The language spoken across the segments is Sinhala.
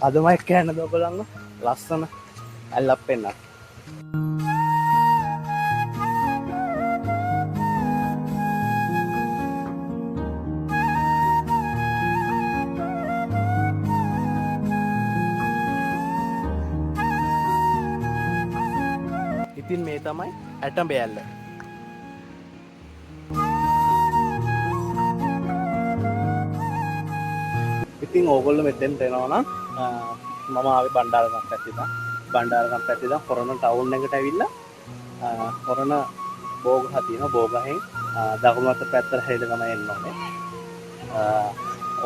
අදමයි කියන්නද ඔයගොල්ලන්ව ලස්සන ඇල්ලක් පෙන්නන්න. ඉතින් මේ තමයි ඇටඹේ ඇල්ල. ඉතින් ඕගොල්ලෝ මෙතෙන්ට එනවා නම් මම ආවේ බණ්ඩාරගම පැත්තෙන්. බණ්ඩාරගම පැත්තෙන් කොරණ ටවුන් එකට ඇවිල්ලා කොරණ බෝගහ තියෙනවා. බෝගහෙන් දකුණු අත පැත්තට හැරිලා තමයි එන්න ඕනේ.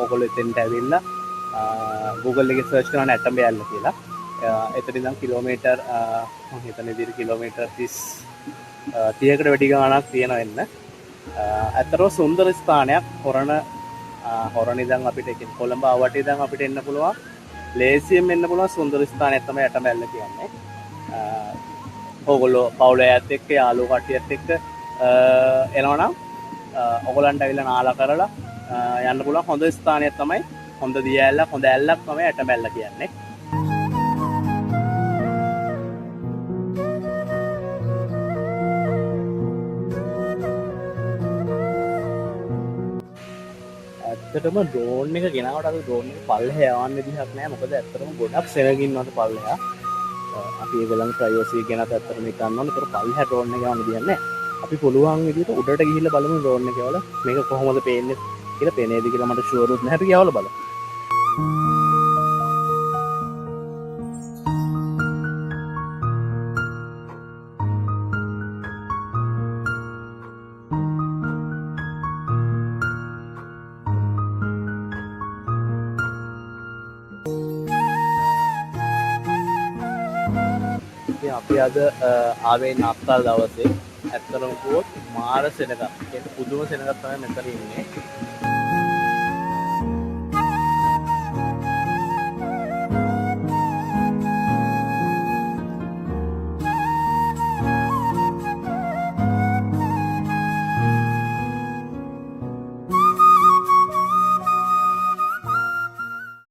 ඕගොල්ලෝ එතෙන්ට ඇවිල්ලා Google එකේ සර්ච් කරන්න ඇටඹේ ඇල්ල කියලා. එතන ඉඳන් කිලෝමීටර් මම හිතන්නේ විතර කිලෝමීටර් 30කට වැඩි ගාණක් තියෙනවා එන්න. අතරම සුන්දර ස්ථානයක් හොරණ ඉඳන් අපිට කොළඹ ආවට ඉඳන් අපිට එන්න පුළුවන්. ලේසියෙන් එන්න පුළුවන් සුන්දර ස්ථානයක් තමයි ඇටඹේ ඇල්ල කියන්නේ. ඕගොල්ලෝ පවුලේ අයත් එක්ක යාළුවෝ කට්ටියත් එක්ක එනවනම් ඕගොල්ලන්ට ඇවිල්ලා නාලා කරලා යන්න පුළුවන් හොඳ ස්ථානයක් තමයි. හොඳ දිය ඇල්ලක් හොඳ ඇල්ලක් තමයි ඇටඹේ ඇල්ල කියන්නේ. ඇත්තටම ඩ්‍රෝන් එක ගෙනාවට අද ඩ්‍රෝන් එක පල්ලෙහා යවන්න විදිහක් නැහැ. මොකද ඇත්තටම ගොඩක් සෙනග ඉන්නවට පල්ලෙහා. අපි ඒගොල්ලන් ප්‍රයිවසි ගැනත් ඇත්තටම හිතන්න ඕනේ. ඒතර පල්ලෙහා ඩ්‍රෝන් එක යවන්න දෙන්නේ නැහැ. අපි පුළුවන් විදිහට උඩට ගිහිල්ලා බලමු ඩ්‍රෝන් එක වල මේක කොහොමද පේන්නේ කියලා. පේනේද කියලා මට ෂුවර් උත් නැහැ. අපි ගියවල බලමු. අපි අද ආවේ නත්තල් දවසේ. ඇත්තටම කිව්වොත් මාර සෙනගක්. ඒක පුදුම සෙනගක් තමයි මෙතන ඉන්නේ.